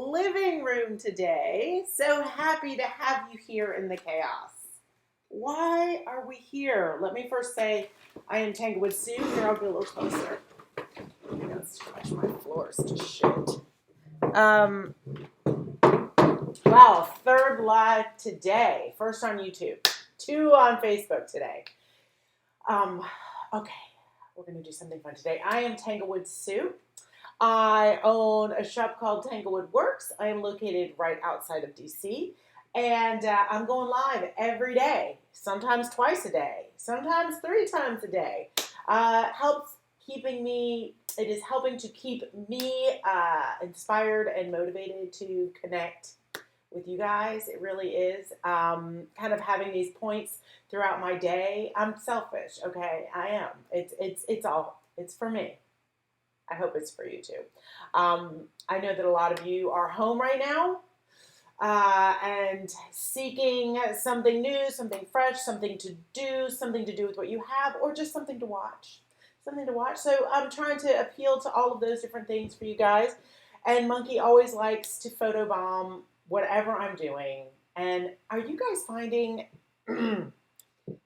living room today. So happy to have you here in the chaos. Why are we here? Let me first say I am Tanglewood Sue. Here, I'll go a little closer. Let's scratch my floors to shit. Wow, third live today. First on YouTube. 2 on Facebook today. Okay, we're going to do something fun today. I am Tanglewood Sue. I own a shop called Tanglewood Works. I am located right outside of DC, and I'm going live every day, sometimes twice a day, sometimes 3 times a day. It is helping to keep me inspired and motivated to connect with you guys. It really is. Kind of having these points throughout my day. I'm selfish, okay? I am. It's for me. I hope it's for you too. I know that a lot of you are home right now and seeking something new, something fresh, something to do with what you have, or just something to watch. So I'm trying to appeal to all of those different things for you guys. And Monkey always likes to photobomb whatever I'm doing. And are you guys finding...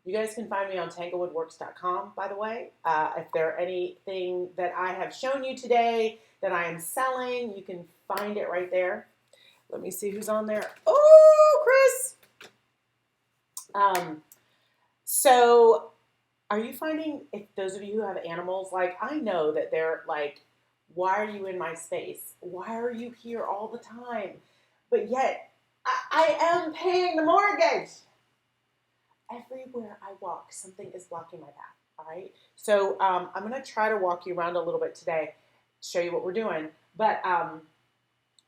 You guys can find me on tanglewoodworks.com, by the way. If there anything that I have shown you today that I am selling, you can find it right there. Let me see who's on there. Oh, Chris! So are you finding, if those of you who have animals, like I know that they're like, why are you in my space? Why are you here all the time? But yet, I am paying the mortgage. Everywhere I walk, something is blocking my path, all right? So I'm going to try to walk you around a little bit today, show you what we're doing. But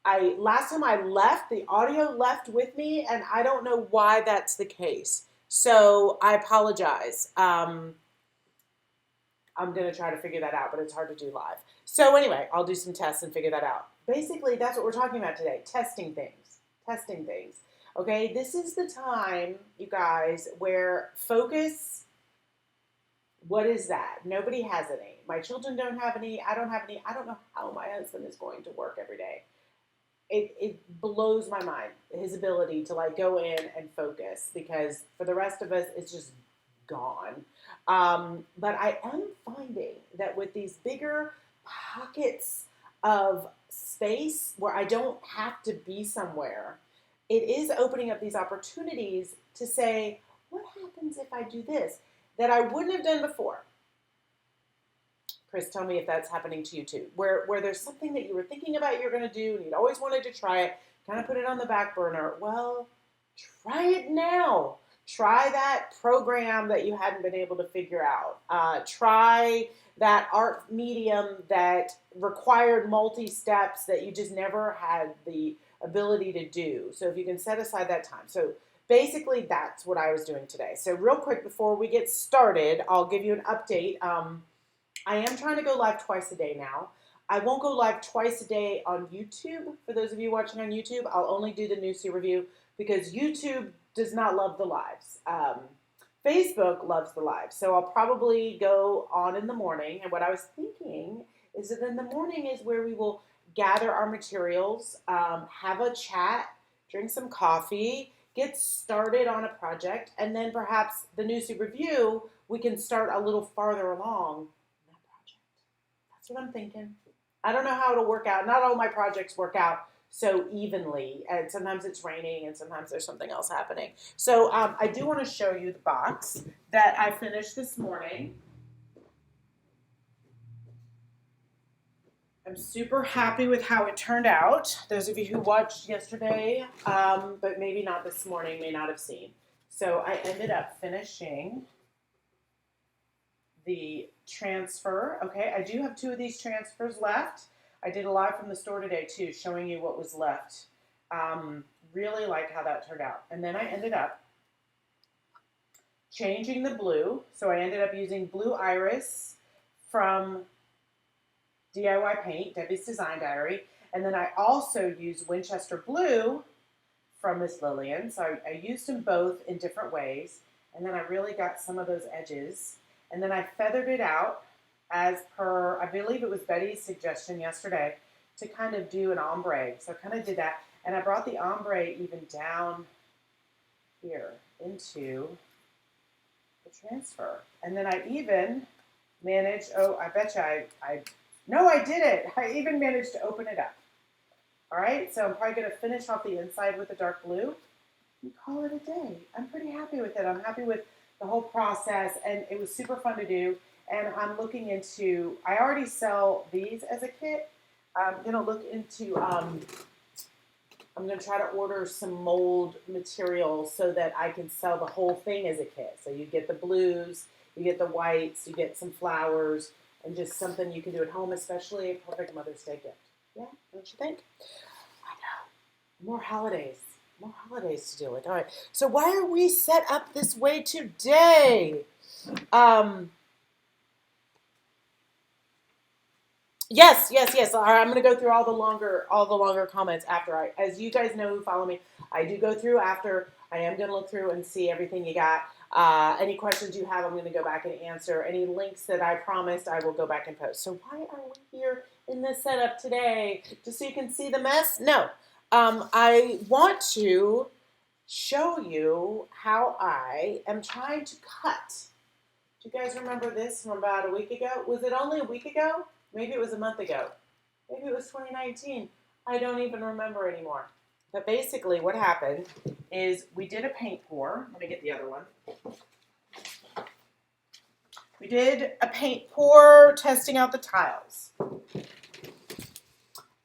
last time I left, the audio left with me, and I don't know why that's the case. So I apologize. I'm going to try to figure that out, but it's hard to do live. So anyway, I'll do some tests and figure that out. Basically, that's what we're talking about today, testing things. Okay, this is the time, you guys, where focus, what is that? Nobody has any. My children don't have any. I don't have any. I don't know how my husband is going to work every day. It blows my mind, his ability to like go in and focus, because for the rest of us, it's just gone. But I am finding that with these bigger pockets of space where I don't have to be somewhere, it is opening up these opportunities to say, what happens if I do this that I wouldn't have done before? Chris, tell me if that's happening to you too, where there's something that you were thinking about you're going to do and you'd always wanted to try it, kind of put it on the back burner. Well, try it now. Try that program that you hadn't been able to figure out. Try that art medium that required multi-steps that you just never had the ability to do. So if you can set aside that time. So basically that's what I was doing today. So real quick before we get started, I'll give you an update. I am trying to go live twice a day now. I won't go live twice a day on YouTube. For those of you watching on YouTube, I'll only do the New Revue because YouTube does not love the lives. Facebook loves the lives. So I'll probably go on in the morning. And what I was thinking is that in the morning is where we will gather our materials, have a chat, drink some coffee, get started on a project, and then perhaps the New Revue, we can start a little farther along in that project. That's what I'm thinking. I don't know how it'll work out. Not all my projects work out so evenly, and sometimes it's raining, and sometimes there's something else happening. So I do want to show you the box that I finished this morning. I'm super happy with how it turned out. Those of you who watched yesterday, but maybe not this morning, may not have seen. So I ended up finishing the transfer. Okay, I do have 2 of these transfers left. I did a live from the store today too, showing you what was left. Really like how that turned out. And then I ended up changing the blue. So I ended up using Blue Iris from DIY Paint, Debbie's Design Diary. And then I also used Winchester Blue from Miss Lillian. So I used them both in different ways. And then I really got some of those edges. And then I feathered it out as per, I believe it was Betty's suggestion yesterday, to kind of do an ombre. So I kind of did that. And I brought the ombre even down here into the transfer. And then I even managed, oh, I bet you no, I did it. I even managed to open it up. All right, so I'm probably going to finish off the inside with the dark blue and call it a day. I'm pretty happy with it. I'm happy with the whole process, and it was super fun to do. And I'm looking into, I already sell these as a kit. I'm going to look into, I'm going to try to order some mold material so that I can sell the whole thing as a kit. So you get the blues, you get the whites, you get some flowers, and just something you can do at home, especially a perfect Mother's Day gift. Yeah, don't you think? I know. More holidays to deal with. All right. So why are we set up this way today? Yes. All right, I'm going to go through all the longer comments after as you guys know who follow me, I do go through after. I am going to look through and see everything you got. Any questions you have, I'm going to go back and answer. Any links that I promised, I will go back and post. So why are we here in this setup today? Just so you can see the mess? No. I want to show you how I am trying to cut. Do you guys remember this from about a week ago? Was it only a week ago? Maybe it was a month ago. Maybe it was 2019. I don't even remember anymore. But basically what happened is we did a paint pour. Let me get the other one. We did a paint pour testing out the tiles.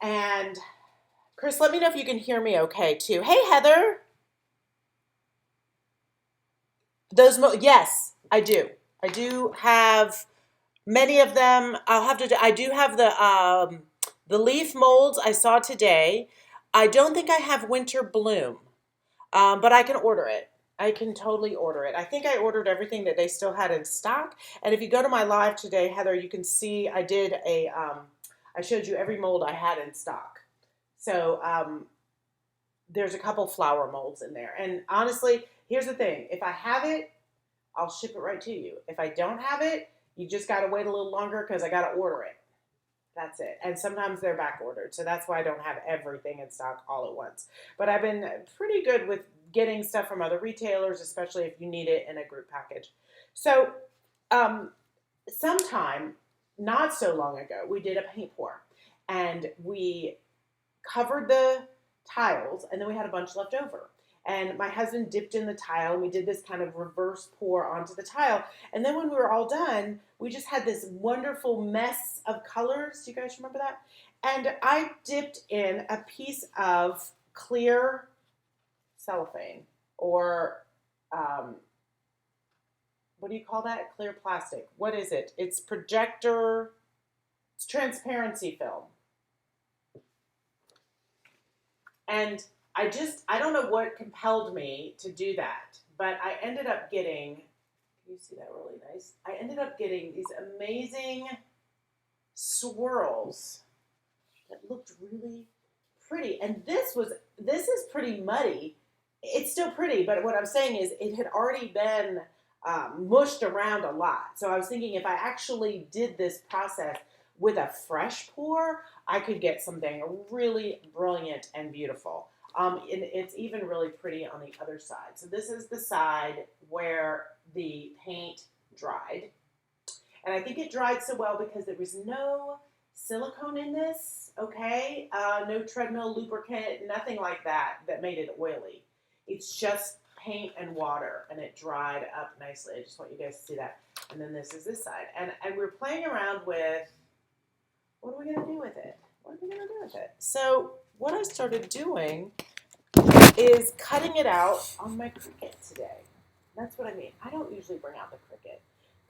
And Chris, let me know if you can hear me okay too. Hey, Heather. Yes, I do. I do have many of them. I do have the leaf molds I saw today. I don't think I have winter bloom, but I can order it. I can totally order it. I think I ordered everything that they still had in stock. And if you go to my live today, Heather, you can see I did I showed you every mold I had in stock. So there's a couple flower molds in there. And honestly, here's the thing. If I have it, I'll ship it right to you. If I don't have it, you just got to wait a little longer because I got to order it. That's it. And sometimes they're back ordered. So that's why I don't have everything in stock all at once. But I've been pretty good with getting stuff from other retailers, especially if you need it in a group package. So sometime not so long ago, we did a paint pour. And we covered the tiles, and then we had a bunch left over. And my husband dipped in the tile, and we did this kind of reverse pour onto the tile. And then when we were all done, we just had this wonderful mess of colors. Do you guys remember that? And I dipped in a piece of clear cellophane, or what do you call that? Clear plastic. What is it? It's transparency film. And I don't know what compelled me to do that, but I ended up getting, can you see that really nice? I ended up getting these amazing swirls that looked really pretty. And this is pretty muddy. It's still pretty, but what I'm saying is it had already been mushed around a lot. So I was thinking if I actually did this process with a fresh pour, I could get something really brilliant and beautiful. And it's even really pretty on the other side. So this is the side where the paint dried. And I think it dried so well because there was no silicone in this, okay? No treadmill lubricant, nothing like that made it oily. It's just paint and water, and it dried up nicely. I just want you guys to see that. And then this is this side. And we're playing around with, what are we going to do with it? So what I started doing is cutting it out on my Cricut today. That's what I mean. I don't usually bring out the Cricut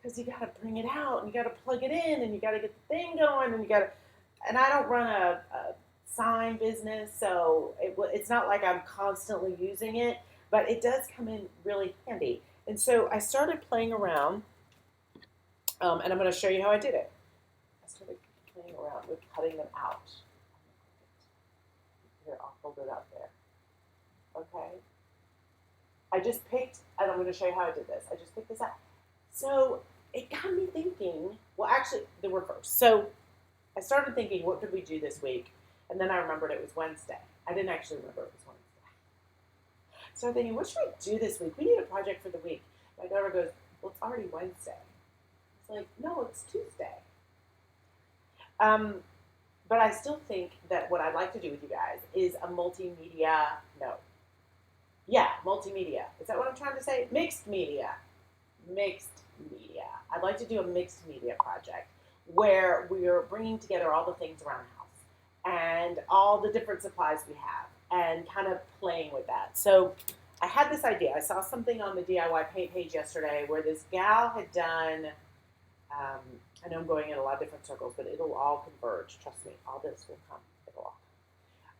because you got to bring it out and you got to plug it in and you got to get the thing going and I don't run a sign business, so it's not like I'm constantly using it, but it does come in really handy. And so I started playing around, and I'm going to show you how I did it. I started playing around with cutting them out. Here, I'll hold it up there. Okay. I just picked, and I'm going to show you how I did this. I just picked this out. So it got me thinking, well, actually, the reverse. So I started thinking, what could we do this week? And then I remembered it was Wednesday. I didn't actually remember it was Wednesday. So I'm thinking, what should we do this week? We need a project for the week. My daughter goes, well, it's already Wednesday. It's like, no, it's Tuesday. But I still think that what I'd like to do with you guys is a multimedia, multimedia. Is that what I'm trying to say? Mixed media. I'd like to do a mixed media project where we're bringing together all the things around the house and all the different supplies we have and kind of playing with that. So I had this idea. I saw something on the DIY paint page yesterday where this gal had done, I know I'm going in a lot of different circles, but it'll all converge. Trust me, all this will come. It'll all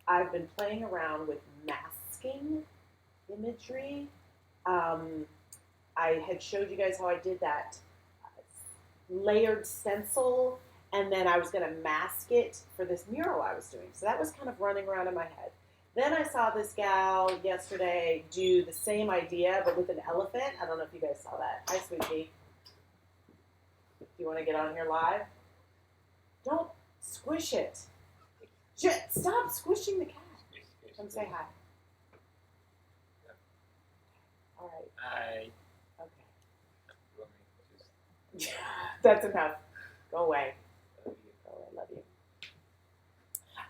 come. I've been playing around with masking imagery. I had showed you guys how I did that layered stencil, and then I was going to mask it for this mural I was doing. So that was kind of running around in my head. Then I saw this gal yesterday do the same idea, but with an elephant. I don't know if you guys saw that. Hi, sweetie. Do you want to get on here live? Don't squish it. Stop squishing the cat. Come say hi. All right. Hi. Okay. That's enough. Go away. Go away. Love you.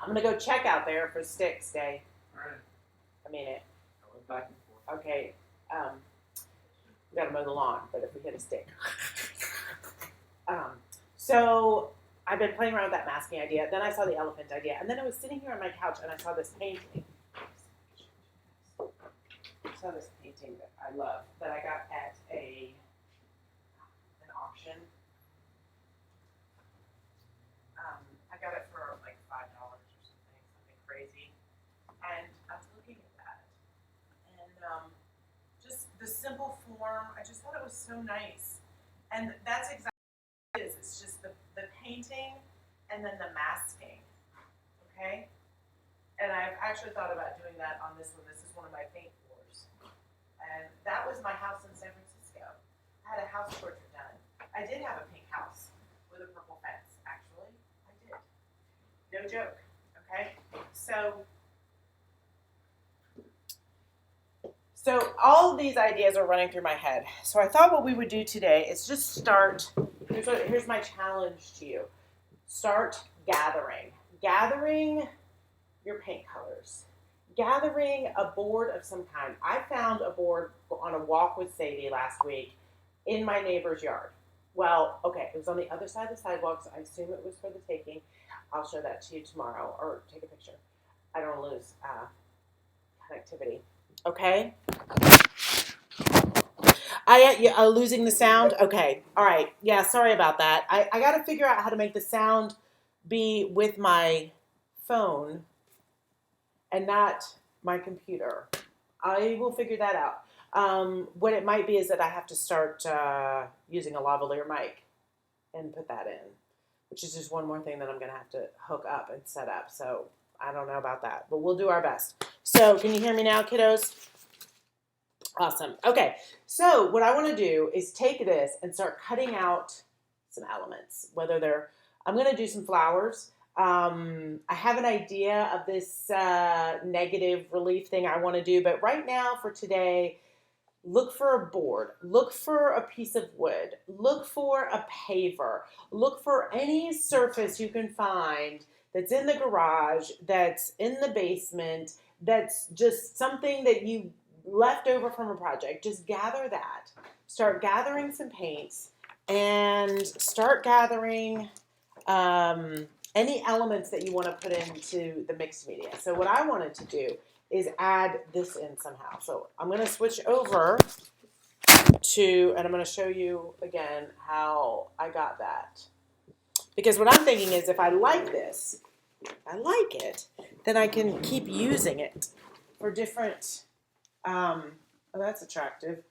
I'm going to go check out there for sticks day. All right. I mean it. I went back and forth. Okay. We got to mow the lawn, but if we hit a stick. So I've been playing around with that masking idea. Then I saw the elephant idea. And then I was sitting here on my couch and I saw this painting. I saw this painting that I love that I got at an auction. I got it for like $5 or something crazy. And I was looking at that. And just the simple form, I just thought it was so nice. And that's exactly what it is. It's just the painting and then the masking. Okay? And I've actually thought about doing that on this one. This is one of my paint floors. And that was my house in San Francisco. I had a house portrait done. I did have a pink house with a purple fence, actually. I did. No joke. Okay? So all of these ideas are running through my head. So I thought what we would do today is just start. Here's my challenge to you. Start gathering. Gathering your paint colors. Gathering a board of some kind. I found a board on a walk with Sadie last week in my neighbor's yard. Well, okay, it was on the other side of the sidewalk, so I assume it was for the taking. I'll show that to you tomorrow, or take a picture. I don't lose connectivity. Okay? Losing the sound? Okay. All right. Yeah, sorry about that. I got to figure out how to make the sound be with my phone and not my computer. I will figure that out. What it might be is that I have to start using a lavalier mic and put that in, which is just one more thing that I'm going to have to hook up and set up. So I don't know about that, but we'll do our best. So can you hear me now, kiddos? Awesome. Okay, so what I want to do is take this and start cutting out some elements, whether they're, I'm going to do some flowers. I have an idea of this negative relief thing I want to do, but right now for today, look for a board, look for a piece of wood, look for a paver, look for any surface you can find that's in the garage, that's in the basement, that's just something that you left over from a project. Just gather that. Start gathering some paints and start gathering any elements that you want to put into the mixed media. So what I wanted to do is add this in somehow. So I'm going to switch over to, and I'm going to show you again how I got that. Because what I'm thinking is if I like this, I like it, then I can keep using it for different, oh, that's attractive,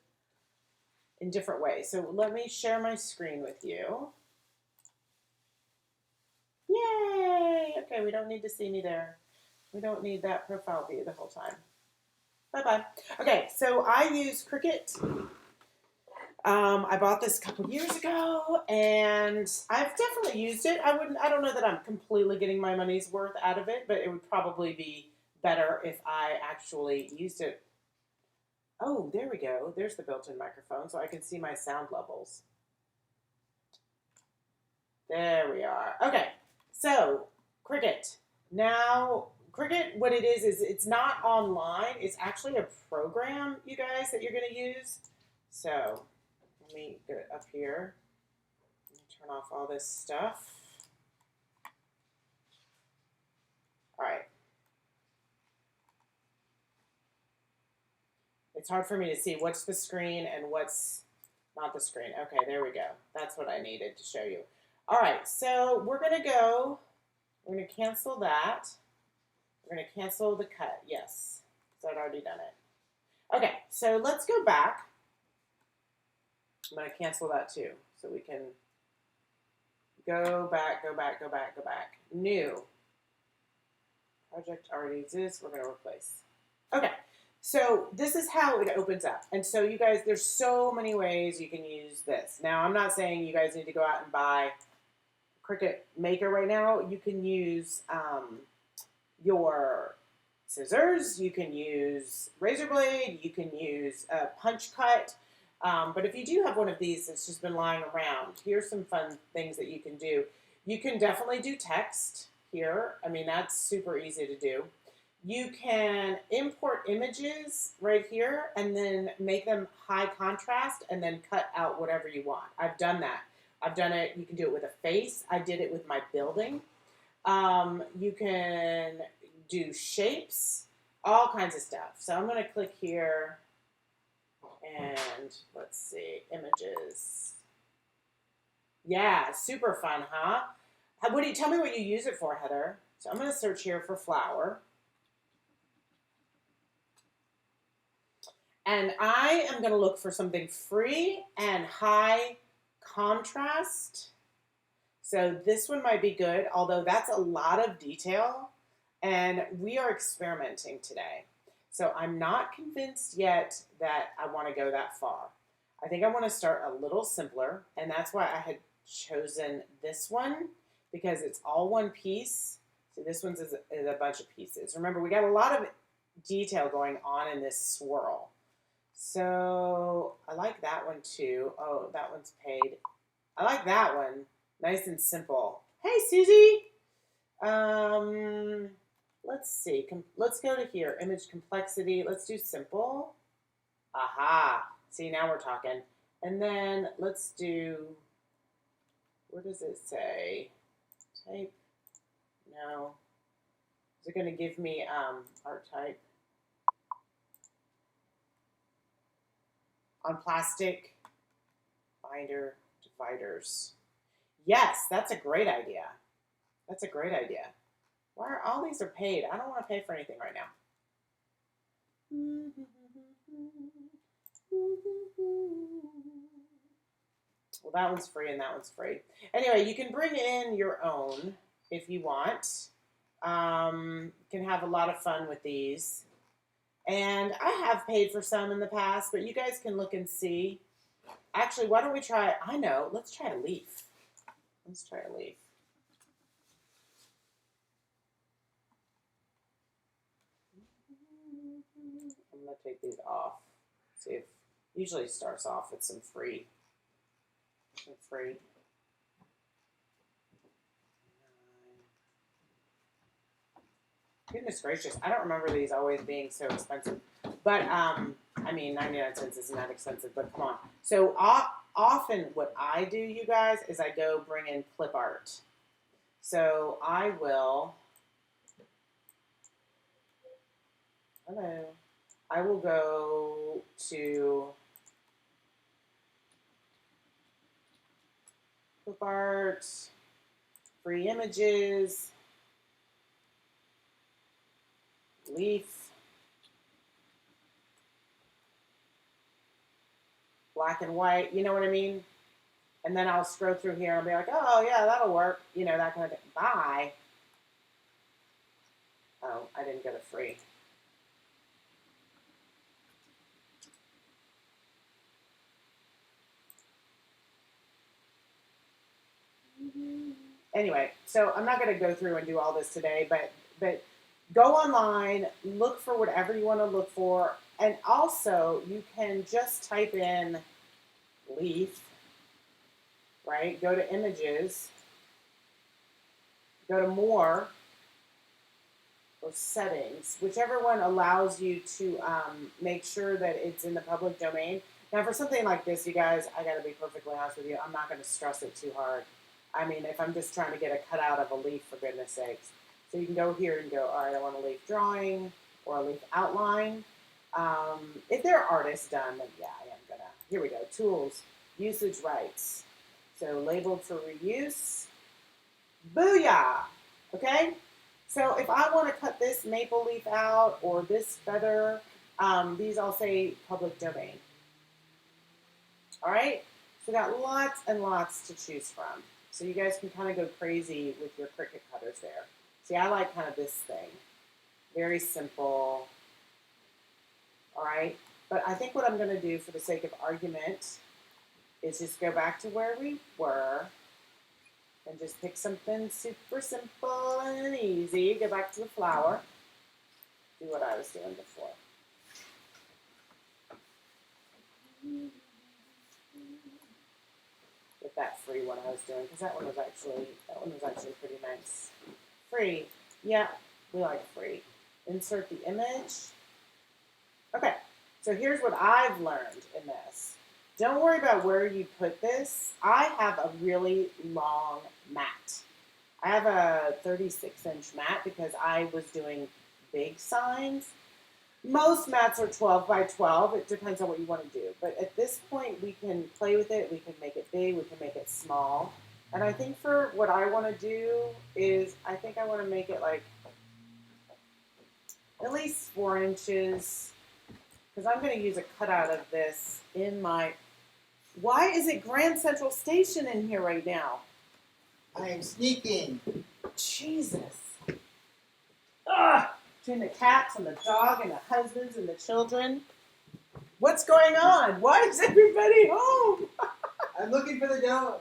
in different ways. So let me share my screen with you. Yay! Okay, we don't need to see me there. We don't need that profile view the whole time. Bye-bye. Okay, so I use Cricut. I bought this a couple years ago, and I've definitely used it. I don't know that I'm completely getting my money's worth out of it, but it would probably be better if I actually used it. Oh, there we go. There's the built-in microphone, so I can see my sound levels. There we are. Okay, so Cricut. Now, Cricut, what it is it's not online. It's actually a program, you guys, that you're going to use. So let me get it up here. Let me turn off all this stuff. All right. It's hard for me to see what's the screen and what's not the screen. Okay, there we go. That's what I needed to show you. All right, so we're going to cancel that. We're going to cancel the cut. Yes, so I'd already done it. Okay, so let's go back. I'm going to cancel that too, so we can go back. New. Project already exists. We're going to replace. Okay, so this is how it opens up. And so you guys, there's so many ways you can use this. Now, I'm not saying you guys need to go out and buy Cricut Maker right now. You can use your scissors, you can use razor blade, you can use a punch cut. But if you do have one of these that's just been lying around, here's some fun things that you can do. You can definitely do text here. I mean, that's super easy to do. You can import images right here and then make them high contrast and then cut out whatever you want. I've done that. I've done it. You can do it with a face. I did it with my building. You can do shapes, all kinds of stuff. So I'm going to click here and let's see, images. Yeah, super fun, huh? What do you tell me what you use it for, Heather? So I'm going to search here for flower. And I am going to look for something free and high contrast. So this one might be good, although that's a lot of detail. And we are experimenting today. So I'm not convinced yet that I want to go that far. I think I want to start a little simpler. And that's why I had chosen this one, because it's all one piece. So this one's is a bunch of pieces. Remember, we got a lot of detail going on in this swirl. So I like that one too. Oh, that one's paid. I like that one. Nice and simple. Hey, Susie. Let's see. Let's go to here. Image complexity. Let's do simple. Aha. See, now we're talking. And then let's do, where does it say? Type. No. Is it going to give me art type? On plastic, binder, dividers. Yes, that's a great idea. That's a great idea. Why are all these are paid? I don't want to pay for anything right now. Well, that one's free and that one's free. Anyway, you can bring in your own if you want. You can have a lot of fun with these. And I have paid for some in the past, but you guys can look and see. Actually, why don't we try, I know, let's try a leaf. Let's try a leaf. I'm going to take these off. See if, usually it starts off with some free. Goodness gracious, I don't remember these always being so expensive. But, I mean, 99 cents isn't that expensive, but come on. So often what I do, you guys, is I go bring in clip art. So I will go to clip art, free images, leaf, black and white, you know what I mean? And then I'll scroll through here and I'll be like, oh yeah, that'll work, you know, that kind of thing. Bye. Oh, I didn't get a free. anyway, so I'm not going to go through and do all this today, but go online, look for whatever you want to look for, and also you can just type in leaf, right? Go to images, go to more, or settings, whichever one allows you to make sure that it's in the public domain. Now, for something like this, you guys, I got to be perfectly honest with you, I'm not going to stress it too hard. I mean, if I'm just trying to get a cutout of a leaf, for goodness sakes. So you can go here and go, all right, I want a leaf drawing or a leaf outline. If they're artists done, then yeah, I am going to. Here we go, tools, usage rights. So labeled for reuse. Booyah! Okay? So if I want to cut this maple leaf out or this feather, these all say public domain. All right? So we got lots and lots to choose from. So you guys can kind of go crazy with your Cricut cutters there. See, I like kind of this thing. Very simple. All right? But I think what I'm going to do for the sake of argument is just go back to where we were and just pick something super simple and easy. Go back to the flower. Do what I was doing before. Get that free one I was doing, because that one was actually pretty nice. Free. Yeah, we like free. Insert the image. Okay, so here's what I've learned in this. Don't worry about where you put this. I have a really long mat. I have a 36-inch mat because I was doing big signs. Most mats are 12 by 12. It depends on what you want to do. But at this point, we can play with it. We can make it big. We can make it small. And I think for what I want to do is, I think I want to make it like at least 4 inches. Because I'm going to use a cutout of this in my... Why is it Grand Central Station in here right now? I am sneaking. Jesus. Ugh. Between the cats and the dog and the husbands and the children. What's going on? Why is everybody home? I'm looking for the dog.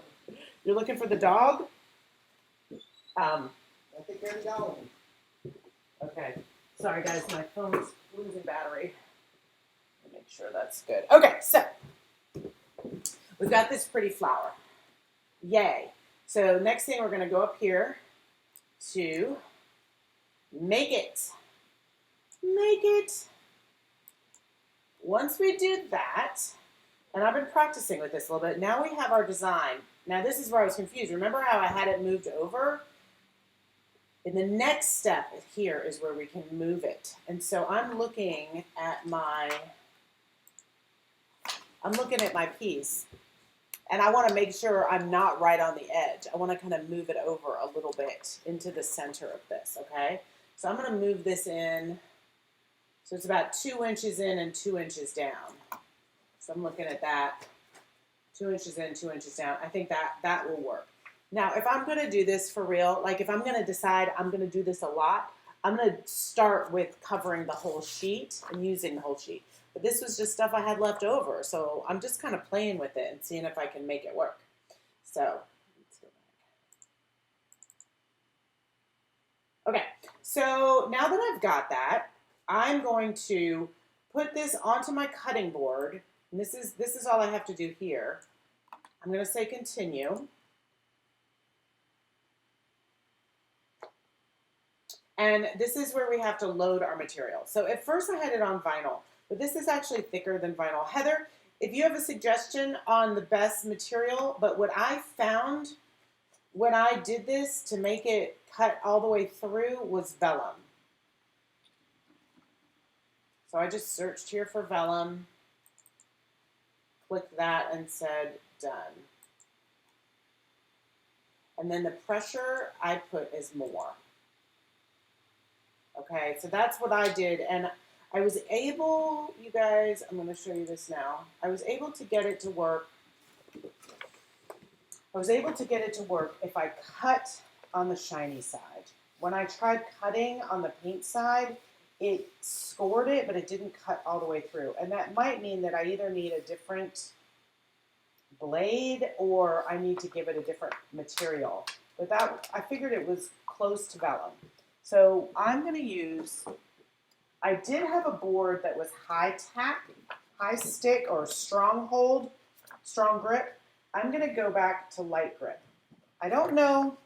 You're looking for the dog? I think there's a dog. Okay. Sorry, guys. My phone's losing battery. Let me make sure that's good. Okay, so we've got this pretty flower. Yay. So next thing, we're going to go up here to make it. Make it. Once we do that, and I've been practicing with this a little bit, now we have our design. Now this is where I was confused. Remember how I had it moved over? And the next step here is where we can move it. And so I'm looking at my piece, and I want to make sure I'm not right on the edge. I want to kind of move it over a little bit into the center of this, okay? So I'm going to move this in. So it's about 2 inches in and 2 inches down. So I'm looking at that. 2 inches in, 2 inches down. I think that will work. Now, if I'm going to do this for real, like if I'm going to decide I'm going to do this a lot, I'm going to start with covering the whole sheet and using the whole sheet. But this was just stuff I had left over. So I'm just kind of playing with it and seeing if I can make it work. So, let's go back. Okay, so now that I've got that, I'm going to put this onto my cutting board. And this is all I have to do here. I'm going to say continue. And this is where we have to load our material. So at first I had it on vinyl, but this is actually thicker than vinyl. Heather, if you have a suggestion on the best material, but what I found when I did this to make it cut all the way through was vellum. So I just searched here for vellum, clicked that and said done. And then the pressure I put is more. Okay, so that's what I did, and I was able, you guys, I'm going to show you this now. I was able to get it to work. If I cut on the shiny side. When I tried cutting on the paint side, it scored it, but it didn't cut all the way through. And that might mean that I either need a different blade or I need to give it a different material. but that, I figured it was close to vellum. So I'm going to use, I did have a board that was high tack, high stick, or strong hold, strong grip. I'm going to go back to light grip. I don't know,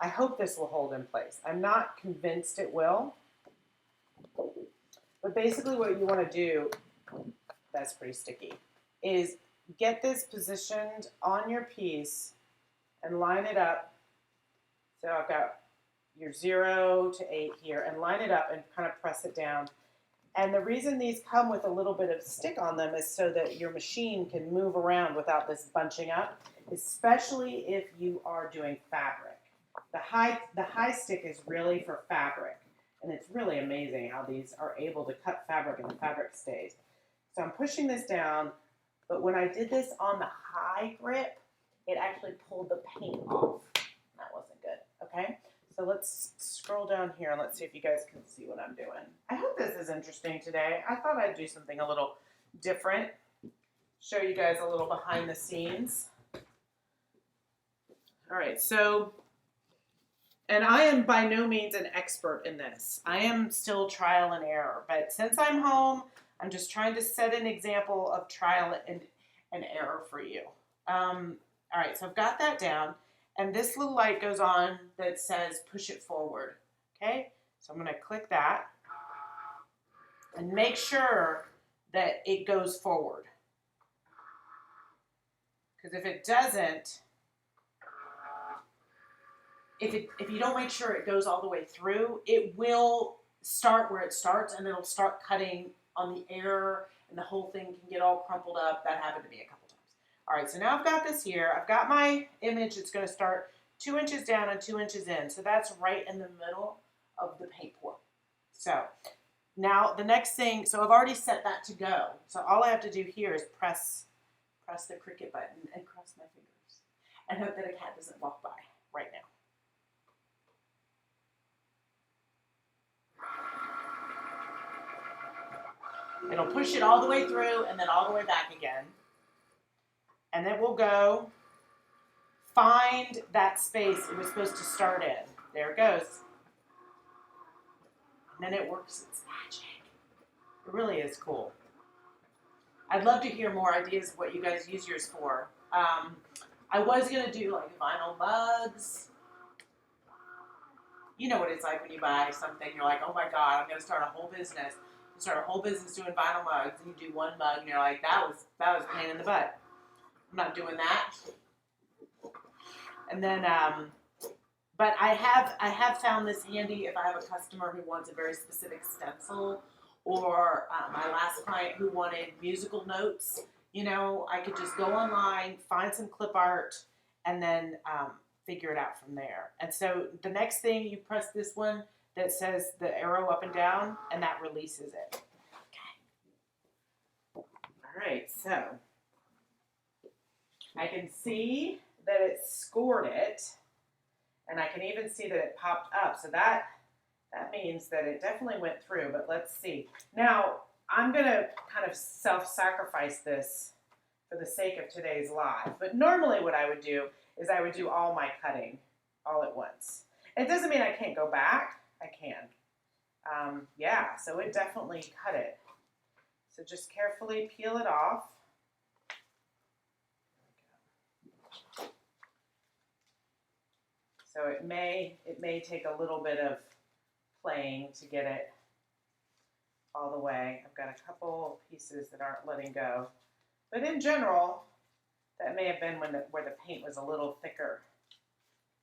I hope this will hold in place. I'm not convinced it will. But basically what you want to do, that's pretty sticky, is get this positioned on your piece and line it up. So I've got your 0 to 8 here, and line it up and kind of press it down. And the reason these come with a little bit of stick on them is so that your machine can move around without this bunching up, especially if you are doing fabric. The high stick is really for fabric, and it's really amazing how these are able to cut fabric and the fabric stays. So I'm pushing this down, but when I did this on the high grip, it actually pulled the paint off. That wasn't good, okay? So let's scroll down here and let's see if you guys can see what I'm doing. I hope this is interesting today. I thought I'd do something a little different, show you guys a little behind the scenes. All right, so, and I am by no means an expert in this. I am still trial and error, but since I'm home, I'm just trying to set an example of trial and error for you. All right, so I've got that down, and this little light goes on that says push it forward, okay? So I'm gonna click that and make sure that it goes forward. Because if it doesn't, if you don't make sure it goes all the way through, it will start where it starts and it'll start cutting on the air and the whole thing can get all crumpled up. That happened to me a couple times. All right, so now I've got this here. I've got my image. It's going to start 2 inches down and 2 inches in. So that's right in the middle of the paint pour. So now the next thing, so I've already set that to go. So all I have to do here is press the Cricut button and cross my fingers and hope that a cat doesn't walk by right now. It'll push it all the way through and then all the way back again. And then we'll go find that space it was supposed to start in. There it goes. And then it works its magic. It really is cool. I'd love to hear more ideas of what you guys use yours for. I was going to do like vinyl mugs. You know what it's like when you buy something, you're like, oh my God, I'm going to start a whole business. You start a whole business doing vinyl mugs, and you do one mug, and you're like, that was a pain in the butt. I'm not doing that. And then, but I have found this handy if I have a customer who wants a very specific stencil, or my last client who wanted musical notes. You know, I could just go online, find some clip art, and then figure it out from there. And so the next thing, you press this one that says the arrow up and down, and that releases it. Okay. All right, so I can see that it scored it, and I can even see that it popped up. So that means that it definitely went through, but let's see. Now, I'm going to kind of self-sacrifice this for the sake of today's live. But normally what I would do is I would do all my cutting all at once. It doesn't mean I can't go back. I can. Yeah, so it definitely cut it. So just carefully peel it off. So it may take a little bit of playing to get it all the way. I've got a couple pieces that aren't letting go. But in general, that may have been where the paint was a little thicker.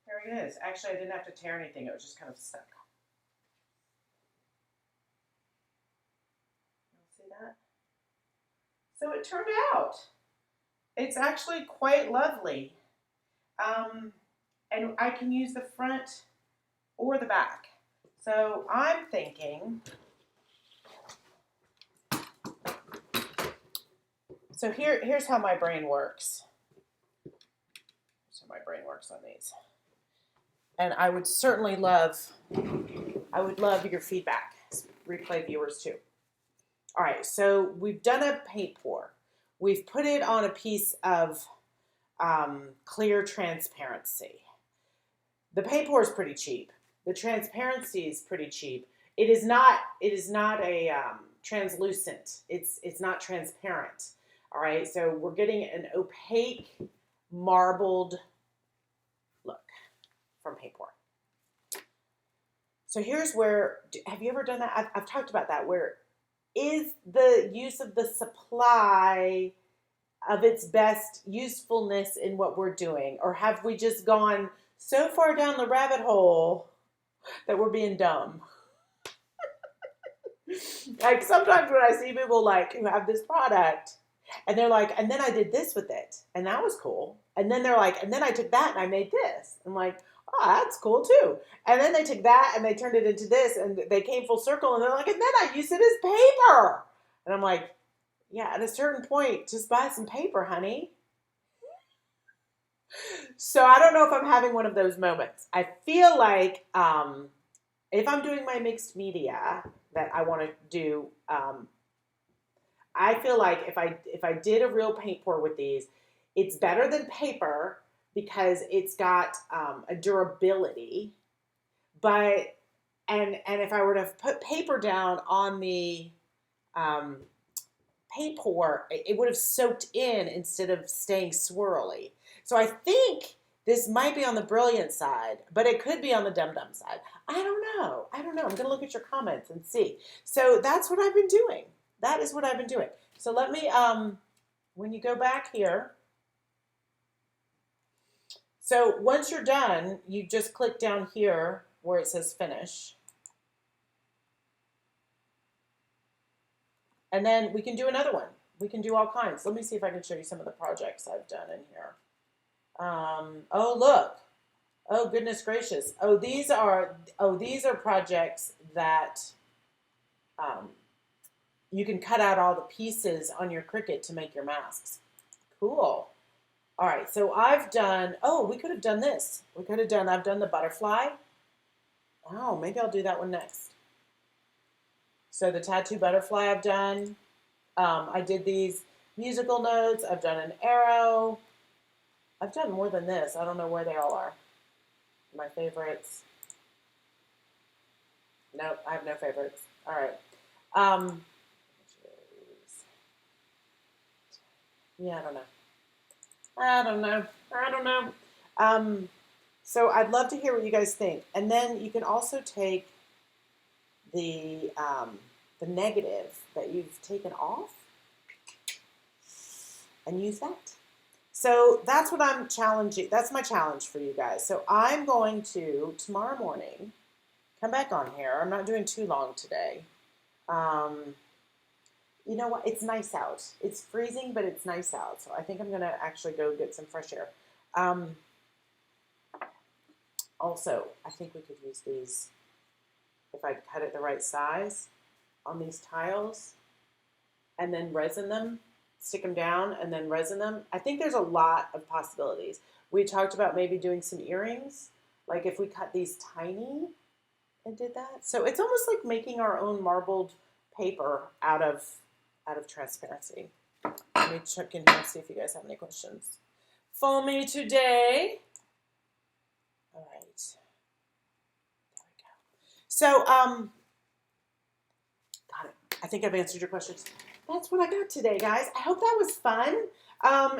There it is. Actually, I didn't have to tear anything. It was just kind of stuck. See that? So it turned out. It's actually quite lovely. And I can use the front or the back. So I'm thinking, so here's how my brain works. So my brain works on these. And I would certainly love your feedback, replay viewers too. All right, so we've done a paint pour. We've put it on a piece of clear transparency. The paint pour is pretty cheap. The transparency is pretty cheap. It is not a translucent. It's not transparent. All right, so we're getting an opaque marbled look from paint pour. So here's where, have you ever done that? I've talked about that, where is the use of the supply of its best usefulness in what we're doing? Or have we just gone so far down the rabbit hole that we're being dumb? Like sometimes when I see people like who have this product and they're like, and then I did this with it and that was cool. And then they're like, and then I took that and I made this. I'm like, oh, that's cool too. And then they took that and they turned it into this and they came full circle and they're like, and then I used it as paper. And I'm like, yeah, at a certain point, just buy some paper, honey. So I don't know if I'm having one of those moments. I feel like if I'm doing my mixed media that I want to do, I feel like if I did a real paint pour with these, it's better than paper because it's got a durability. But and if I were to put paper down on the paint pour, it would have soaked in instead of staying swirly. So I think this might be on the brilliant side, but it could be on the dum-dum side. I don't know. I'm going to look at your comments and see. So that's what I've been doing. That is what I've been doing. So let me, when you go back here, so once you're done, you just click down here where it says finish. And then we can do another one. We can do all kinds. Let me see if I can show you some of the projects I've done in here. Oh, look. Oh, goodness gracious. Oh, these are projects that you can cut out all the pieces on your Cricut to make your masks. Cool. All right, so I've done, oh, we could have done this. I've done the butterfly. Oh, maybe I'll do that one next. So the tattoo butterfly I've done. I did these musical notes. I've done an arrow. I've done more than this. I don't know where they all are. My favorites. Nope, I have no favorites. All right. Yeah, I don't know. So I'd love to hear what you guys think. And then you can also take the negative that you've taken off and use that. So that's what I'm challenging. That's my challenge for you guys. So I'm going to, tomorrow morning, come back on here. I'm not doing too long today. You know what? It's nice out. It's freezing, but it's nice out. So I think I'm going to actually go get some fresh air. Also, I think we could use these, if I cut it the right size, on these tiles, and then resin them, stick them down, and then resin them. I think there's a lot of possibilities. We talked about maybe doing some earrings, like if we cut these tiny and did that. So it's almost like making our own marbled paper out of transparency. Let me check in here and see if you guys have any questions for me today. All right. There we go. So, got it. I think I've answered your questions. That's what I got today, guys. I hope that was fun.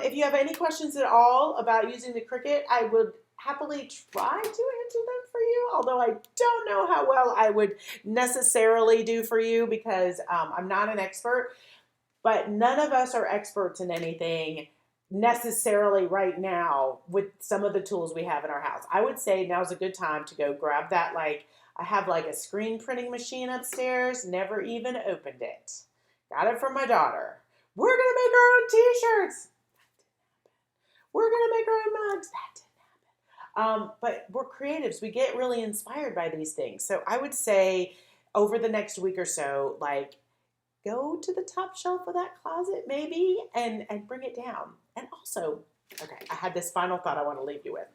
If you have any questions at all about using the Cricut, I would happily try to answer them for you, although I don't know how well I would necessarily do for you because I'm not an expert, but none of us are experts in anything necessarily right now with some of the tools we have in our house. I would say now's a good time to go grab that, like, I have like a screen printing machine upstairs, never even opened it. Got it from my daughter. We're going to make our own t-shirts. We're going to make our own mugs. That didn't happen. But we're creatives. We get really inspired by these things. So I would say over the next week or so, like, go to the top shelf of that closet maybe and bring it down. And also, okay, I had this final thought I want to leave you with.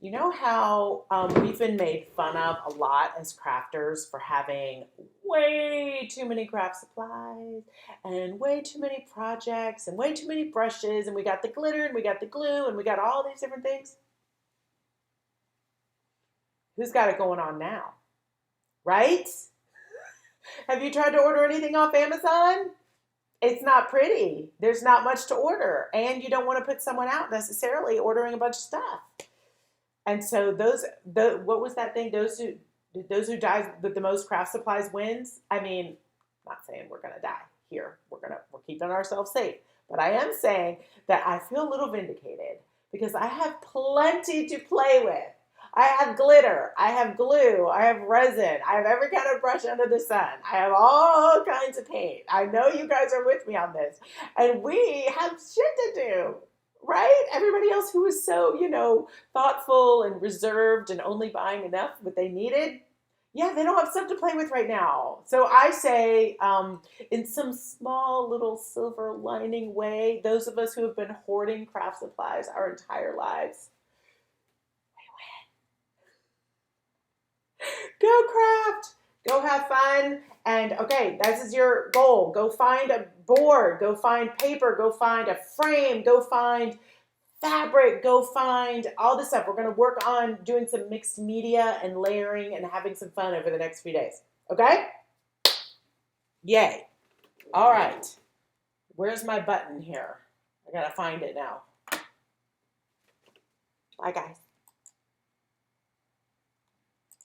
You know how we've been made fun of a lot as crafters for having way too many craft supplies and way too many projects and way too many brushes, and we got the glitter and we got the glue and we got all these different things? Who's got it going on now? Right? Have you tried to order anything off Amazon? It's not pretty. There's not much to order. And you don't want to put someone out necessarily ordering a bunch of stuff. And so what was that thing? Those who die with the most craft supplies wins. I mean, I'm not saying we're gonna die here. We're keeping ourselves safe. But I am saying that I feel a little vindicated because I have plenty to play with. I have glitter, I have glue, I have resin, I have every kind of brush under the sun. I have all kinds of paint. I know you guys are with me on this. And we have shit to do, right? Everybody else who was so, thoughtful and reserved and only buying enough what they needed, yeah, they don't have stuff to play with right now. So I say, in some small little silver lining way, those of us who have been hoarding craft supplies our entire lives, go craft, go have fun. And okay, this is your goal. Go find a board, go find paper, go find a frame, go find fabric, go find all this stuff. We're going to work on doing some mixed media and layering and having some fun over the next few days. Okay? Yay. All right. Where's my button here? I got to find it now. Bye, guys.